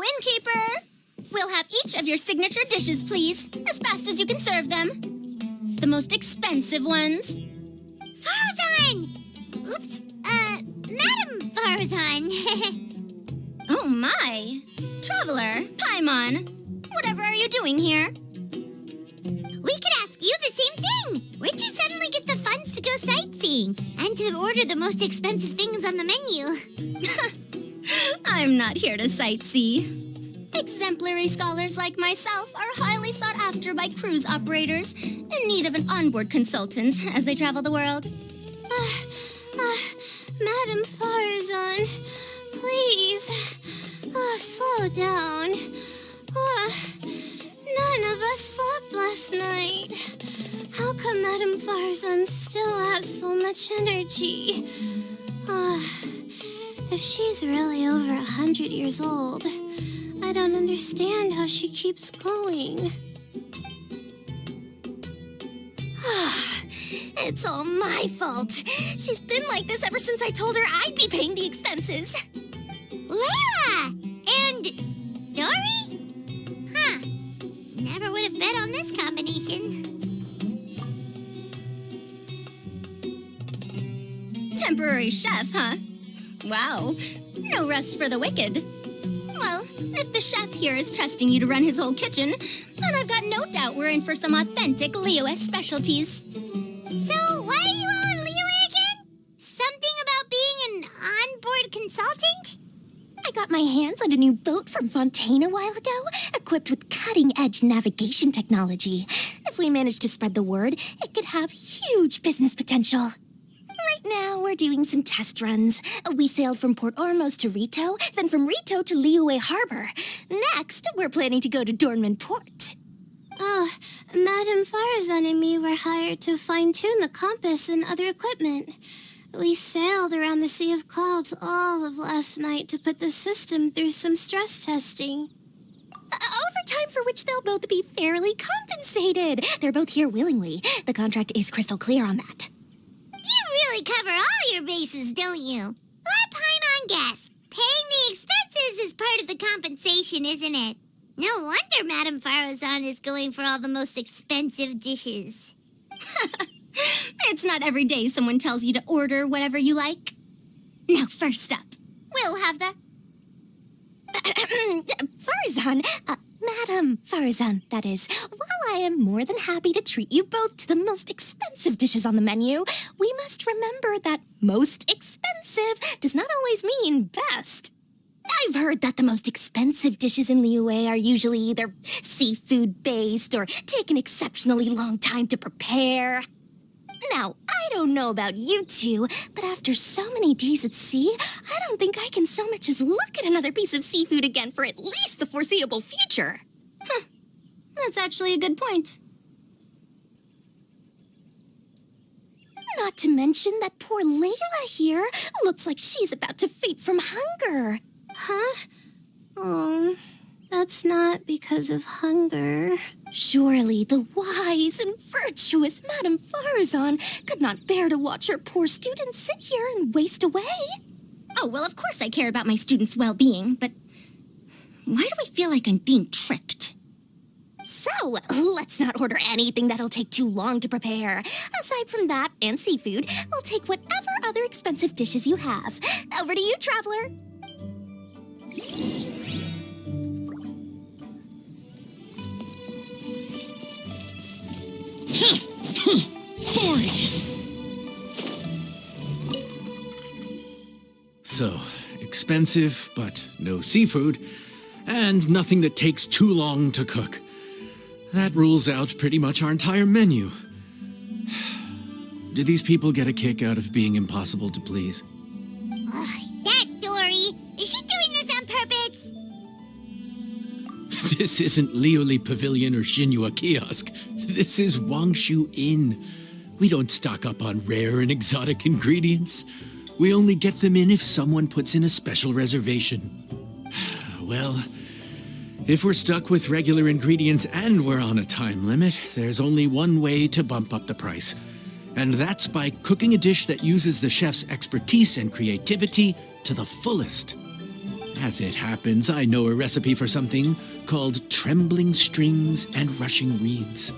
innkeeper! We'll have each of your signature dishes, please, as fast as you can serve them. The most expensive ones. Faruzan! Oops, Madam Faruzan. Oh my! Traveler, Paimon, whatever are you doing here? We could ask you the same thing. Where'd you suddenly get the funds to go sightseeing? And to order the most expensive things on the menu? I'm not here to sightsee. Exemplary scholars like myself are highly sought after by cruise operators in need of an onboard consultant as they travel the world. Madam Faruzan, please, slow down. None of us slept last night. How come Madam Faruzan still has so much energy? If she's really over 100 years old, I don't understand how she keeps going. It's all my fault. She's been like this ever since I told her I'd be paying the expenses. Layla! And Dory? Huh. Never would have bet on this combination. Temporary chef, huh? Wow. No rest for the wicked. Well, if the chef here is trusting you to run his whole kitchen, then I've got no doubt we're in for some authentic Liyue specialties. So, why are you all in Liyue again? Something about being an onboard consultant? I got my hands on a new boat from Fontaine a while ago, equipped with cutting-edge navigation technology. If we manage to spread the word, it could have huge business potential. Right now, we're doing some test runs. We sailed from Port Ormos to Rito, then from Rito to Liyue Harbor. Next, we're planning to go to Dornman Port. Oh, Madam Faruzan and me were hired to fine-tune the compass and other equipment. We sailed around the Sea of Clouds all of last night to put the system through some stress testing. Overtime for which they'll both be fairly compensated. They're both here willingly. The contract is crystal clear on that. You really cover all your bases, don't you? Let Paimon guess. Paying the expenses is part of the compensation, isn't it? No wonder Madam Faruzan is going for all the most expensive dishes. It's not every day someone tells you to order whatever you like. Now, first up, we'll have the... Faruzan, Madam Faruzan, that is. While I am more than happy to treat you both to the most expensive dishes on the menu, we must remember that most expensive does not always mean best. I've heard that the most expensive dishes in Liyue are usually either seafood-based or take an exceptionally long time to prepare. Now, I don't know about you two, but after so many days at sea, I don't think I can so much as look at another piece of seafood again for at least the foreseeable future. Huh. That's actually a good point. Not to mention that poor Layla here looks like she's about to faint from hunger. Huh? Oh, that's not because of hunger. Surely the wise and virtuous Madame Faruzan could not bear to watch her poor students sit here and waste away. Oh, well, of course I care about my students' well-being, but why do I feel like I'm being tricked? So, let's not order anything that'll take too long to prepare. Aside from that and seafood, we'll take whatever other expensive dishes you have. Over to you, traveler. So, expensive, but no seafood, and nothing that takes too long to cook. That rules out pretty much our entire menu. Do these people get a kick out of being impossible to please? That Dory! Is she doing this on purpose? This isn't Liuli Pavilion or Shinua Kiosk. This is Wanshu Inn. We don't stock up on rare and exotic ingredients. We only get them in if someone puts in a special reservation. Well, if we're stuck with regular ingredients and we're on a time limit, there's only one way to bump up the price. And that's by cooking a dish that uses the chef's expertise and creativity to the fullest. As it happens, I know a recipe for something called trembling strings and rushing reeds.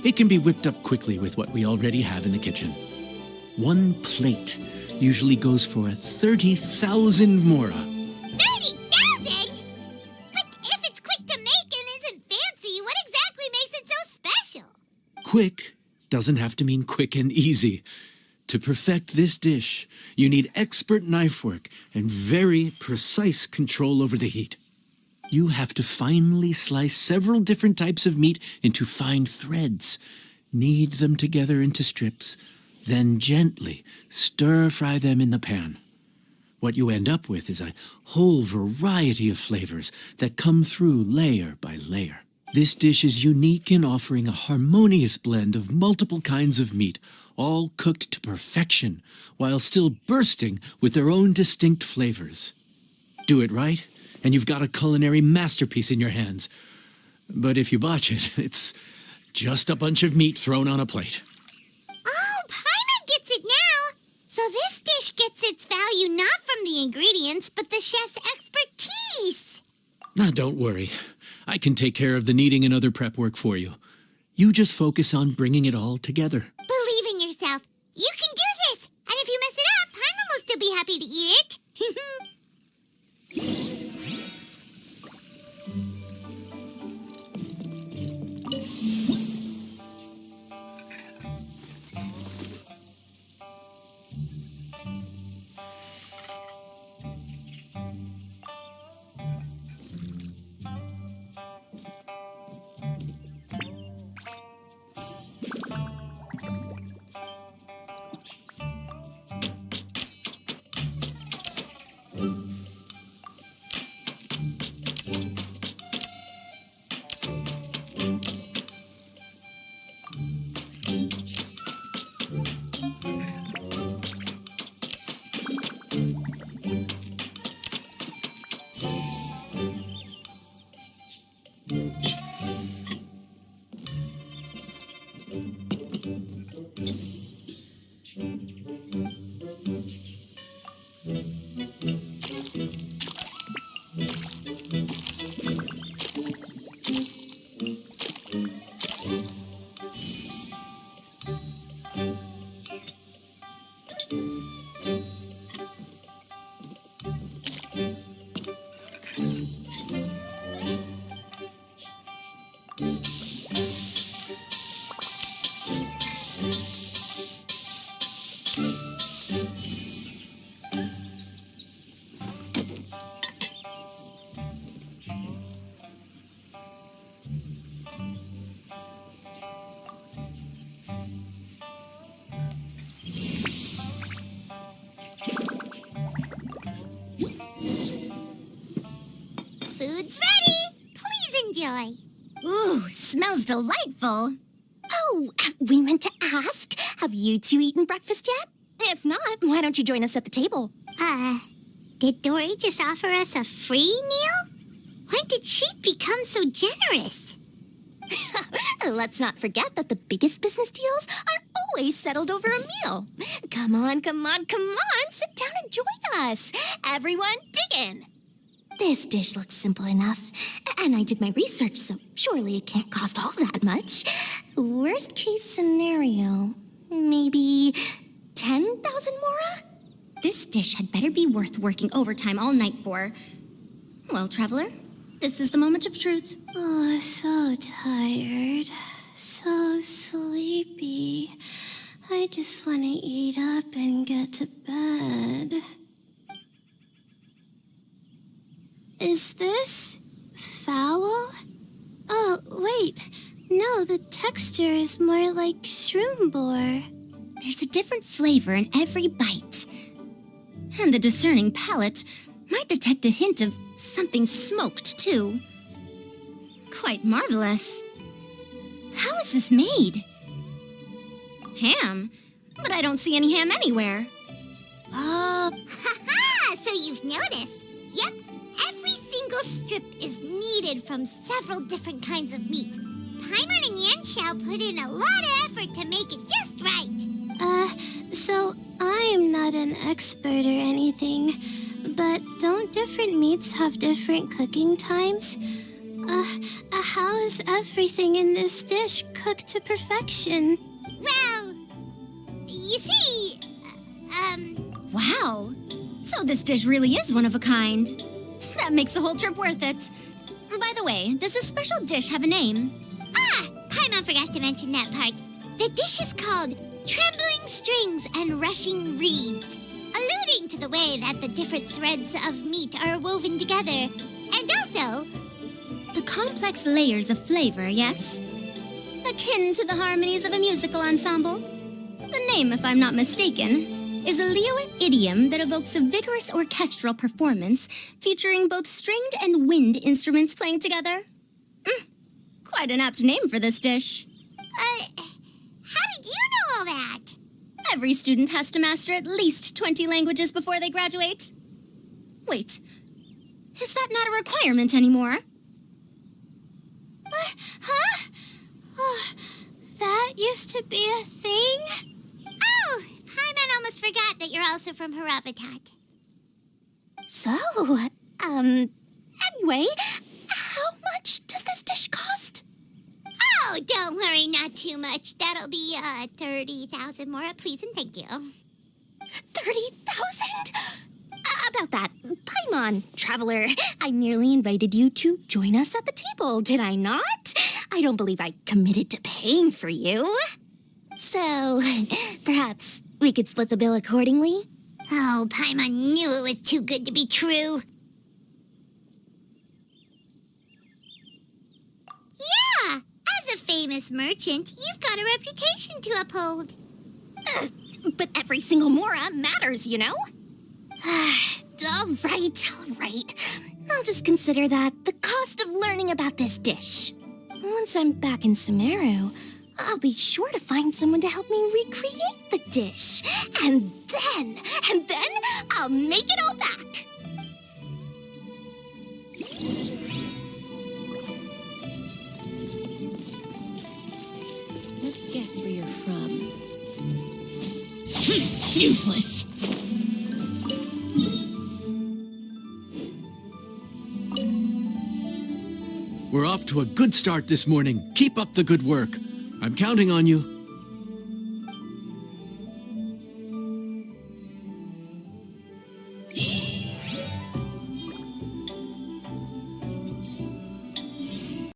It can be whipped up quickly with what we already have in the kitchen. One plate usually goes for 30,000 mora. 30,000? But if it's quick to make and isn't fancy, what exactly makes it so special? Quick doesn't have to mean quick and easy. To perfect this dish, you need expert knife work and very precise control over the heat. You have to finely slice several different types of meat into fine threads, knead them together into strips, then gently stir-fry them in the pan. What you end up with is a whole variety of flavors that come through layer by layer. This dish is unique in offering a harmonious blend of multiple kinds of meat, all cooked to perfection, while still bursting with their own distinct flavors. Do it right, and you've got a culinary masterpiece in your hands. But if you botch it, it's just a bunch of meat thrown on a plate. Oh, Paimon gets it now! So this dish gets its value not from the ingredients, but the chef's expertise! Now, don't worry. I can take care of the kneading and other prep work for you. You just focus on bringing it all together. Believe in yourself. You can do this! And if you mess it up, Paimon will still be happy to eat it. Food's ready! Please enjoy. Ooh, smells delightful. Oh, we meant to ask, have you two eaten breakfast yet? If not, why don't you join us at the table? Did Dory just offer us a free meal? When did she become so generous? Let's not forget that the biggest business deals are always settled over a meal. Come on, sit down and join us. Everyone, dig in. This dish looks simple enough, and I did my research, so surely it can't cost all that much. Worst case scenario, maybe 10,000 mora? This dish had better be worth working overtime all night for. Well, traveler, this is the moment of truth. Oh, so tired. So sleepy. I just want to eat up and get to bed. Is this foul? Oh, wait. No, the texture is more like shroom boar. There's a different flavor in every bite. And the discerning palate might detect a hint of something smoked, too. Quite marvelous. How is this made? Ham? But I don't see any ham anywhere. Ha ha! So you've noticed. Yep, every single strip is kneaded from several different kinds of meat. Paimon and Yanxiao put in a lot of effort to make it just right. So I'm not an expert or anything, But don't different meats have different cooking times? How is everything in this dish cooked to perfection? Well, you see, Wow. So this dish really is one of a kind. That makes the whole trip worth it. By the way, does this special dish have a name? Paimon forgot to mention that part. The dish is called Trembling Strings and Rushing Reeds, alluding to the way that the different threads of meat are woven together. And also, The complex layers of flavor, yes? Akin to the harmonies of a musical ensemble? The name, if I'm not mistaken, is a Lioit idiom that evokes a vigorous orchestral performance featuring both stringed and wind instruments playing together. Quite an apt name for this dish. how did you know all that? Every student has to master at least 20 languages before they graduate. Wait, is that not a requirement anymore? Huh? Oh, that used to be a thing? Oh, Paimon almost forgot that you're also from Haravatat. So, anyway, how much does this dish cost? Oh, don't worry, not too much. That'll be 30,000 more, please and thank you. 30,000? About that, Paimon, traveler, I merely invited you to join us at the table, did I not? I don't believe I committed to paying for you. So, perhaps we could split the bill accordingly? Oh, Paimon knew it was too good to be true. Yeah, as a famous merchant, you've got a reputation to uphold. But every single mora matters, you know? All right. I'll just consider that the cost of learning about this dish. Once I'm back in Sumeru, I'll be sure to find someone to help me recreate the dish. And then I'll make it all back. Let me guess where you're from. Useless! We're off to a good start this morning. Keep up the good work. I'm counting on you.